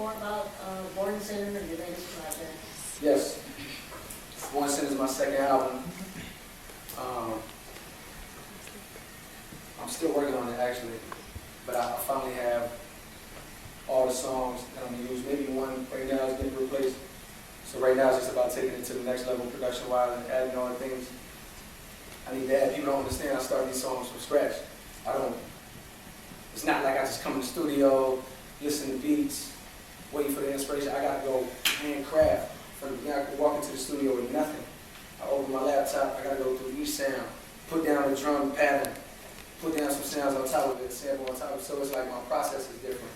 more about Born Sinner and your latest project? Yes. Born Sinner is my second album. I'm still working on it actually, but I finally have all the songs that I'm gonna use. Maybe one right now is getting replaced. So right now it's just about taking it to the next level production-wise and adding on things I need to add. People don't understand I started these songs from scratch. It's not like I just come in the studio, listen to beats, wait for the inspiration. I gotta go handcraft. From the beginning, I could walk into the studio with nothing. I open my laptop, I gotta go through each sound, put down the drum pattern, put down some sounds on top of it, sample on top of it, so it's like my process is different.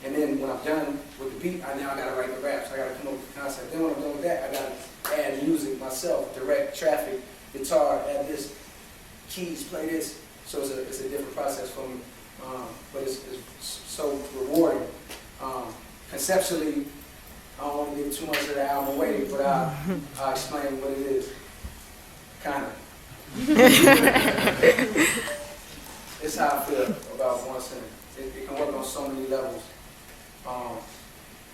And then when I'm done with the beat, now I gotta write the raps, I gotta come up with the concept. Then when I'm done with that, I gotta add music myself, direct, traffic, guitar, add this, keys, play this. So it's a different process for me, but it's so rewarding. Conceptually, I don't want to give too much of the album away, but I'll explain what it is. Kind of. It's how I feel about Born Sinner. It can work on so many levels.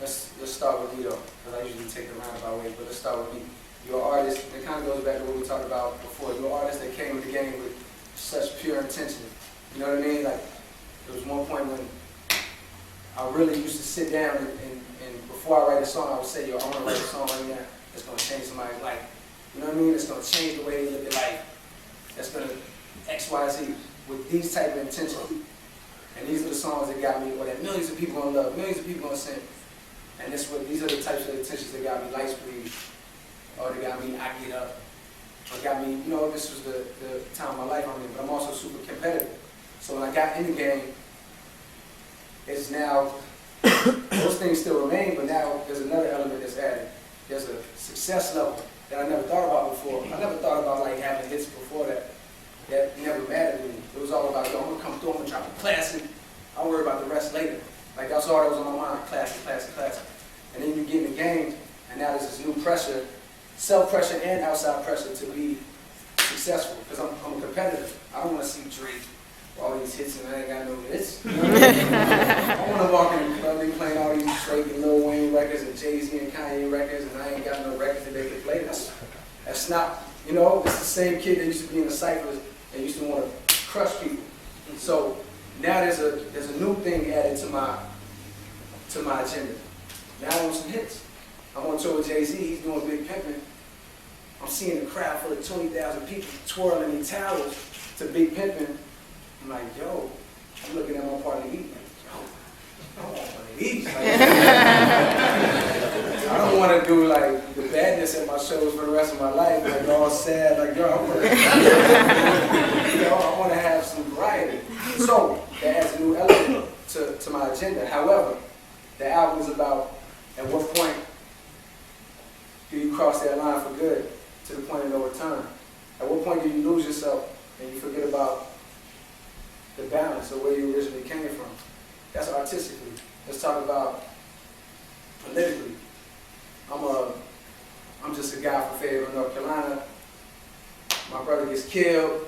Let's start with me though, because I usually take the roundabout way, but let's start with me. You're an artist, it kind of goes back to what we talked about before. You're an artist that came to the game with such pure intention. You know what I mean? Like, there was one point when I really used to sit down and before I write a song, I would say, yo, I want to write a song right now that's going to change somebody's life. You know what I mean? It's going to change the way they look at life. That's going to X, Y, Z with these type of intentions. And these are the songs that got me, or that millions of people going to love, millions of people going to sing. And these are the types of intentions that got me Lights Breathe, or that got me I Get Up, or got me, you know, this was the time of my life I'm in, but I'm also super competitive. So when I got in the game, it's now, those things still remain, but now there's another element that's added. There's a success level that I never thought about before. I never thought about like having hits before that. That never mattered to me. It was all about, yo, I'm gonna come through, I'm gonna drop a classic. I'll worry about the rest later. Like that's all that was on my mind, classic, classic, classic. And then you get in the game, and now there's this new pressure, self-pressure and outside pressure to be successful, because I'm a competitor. I don't want to see Drake with all these hits and I ain't got no hits. You know what I mean? I want to walk in the club, they playing all these Drake and Lil Wayne records and Jay-Z and Kanye records, and I ain't got no records that they can play. That's not, you know, it's the same kid that used to be in the cyphers and used to want to crush people. So now there's a new thing added to my agenda. Now I want some hits. I'm on tour with Jay-Z, he's doing Big Pimpin'. I'm seeing a crowd full of 20,000 people twirling in towels to Big Pimpin'. I'm like, yo, I'm looking at my part of the heat, like, yo, I don't want one of these. Like, I don't want to do like the badness at my shows for the rest of my life, like all sad, like, yo, I want to have some variety. So that adds a new element to my agenda. However, the album is about at what point do you cross that line for good to the point of no return? At what point do you lose yourself and you forget about the balance of where you originally came from? That's artistically. Let's talk about politically. I'm just a guy from Fayetteville, North Carolina. My brother gets killed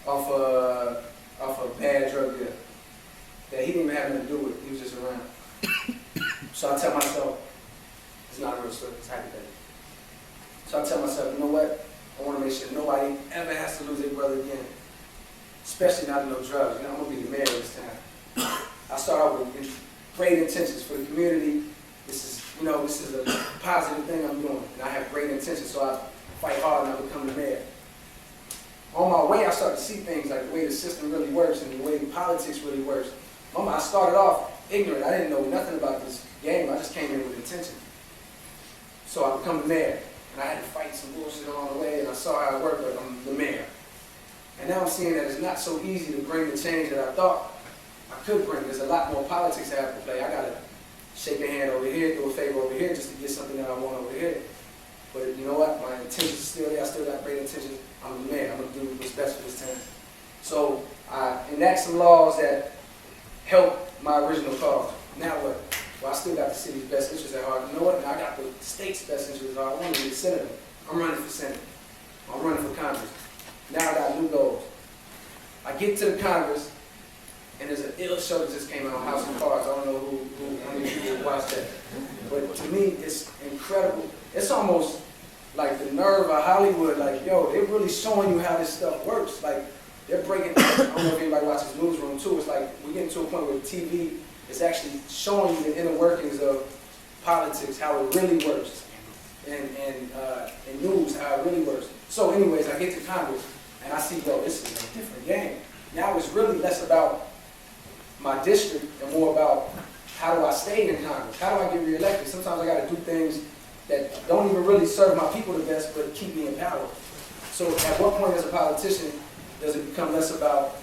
off a bad drug deal that he didn't even have anything to do with. He was just around. So I tell myself, it's not a real story, it's hypothetical. So I tell myself, you know what? I want to make sure nobody ever has to lose their brother again. Especially not in no drugs. You know, I'm going to be the mayor this time. I start out with great intentions for the community. This is a positive thing I'm doing. And I have great intentions, so I fight hard and I become the mayor. On my way, I start to see things like the way the system really works and the way politics really works. I started off ignorant. I didn't know nothing about this game. I just came in with intention. So I become the mayor. And I had to fight some bullshit along the way, and I saw how it worked, but I'm the mayor. And now I'm seeing that it's not so easy to bring the change that I thought I could bring. There's a lot more politics I have to play. I got to shake a hand over here, do a favor over here, just to get something that I want over here. But you know what? My intentions are still there. I still got great intentions. I'm the mayor. I'm going to do what's best for this town. So I enact some laws that help my original cause. Now what? Well, I still got the city's best interest at heart. You know what? Now I got the state's best interest at heart. I want to be a senator. I'm running for Senate. I'm running for Congress. Now I got new goals. I get to the Congress, And there's an ill show that just came out on House of Cards. I don't know how many people watched that. But to me, it's incredible. It's almost like the nerve of Hollywood. Like, yo, they're really showing you how this stuff works. Like, they're breaking, I don't know if anybody watches Newsroom too. It's like we're getting to a point where TV is actually showing you the inner workings of politics, how it really works, and news, how it really works. So anyways, I get to Congress, and I see, yo, this is a different game. Now it's really less about my district and more about how do I stay in Congress? How do I get reelected? Sometimes I got to do things that don't even really serve my people the best, but keep me in power. So at what point as a politician does it become less about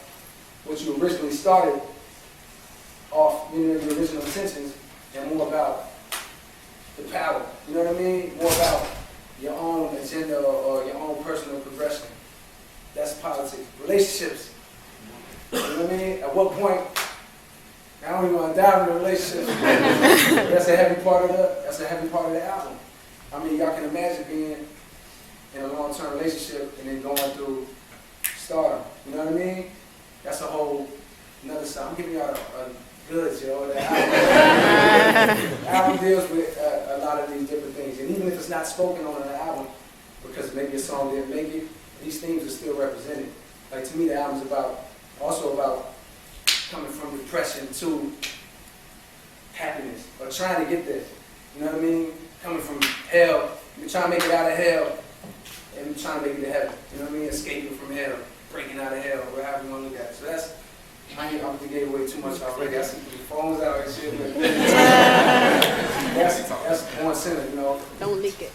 what you originally started off, you know, your original intentions, and more about the power? You know what I mean? More about your own agenda or your own personal progression. That's politics. Relationships. You know what I mean? At what point, I don't even want to dive into relationships. That's a heavy part of the album. I mean, y'all can imagine being in a long-term relationship and then going through stardom. You know what I mean? That's a whole another side. I'm giving y'all a goods, yo. The album deals with a lot of these different things. And even if it's not spoken on an album, because maybe a song didn't make it, these themes are still represented. Like, to me, the album's also about coming from depression to happiness, or trying to get there. You know what I mean? Coming from hell, you're trying to make it out of hell, and trying to make it to heaven. You know what I mean? Escaping from hell, breaking out of hell, or however you want to look at it. So that's, I gave away too much already. I see the phones out and shit. But that's one center, you know. Don't leak it.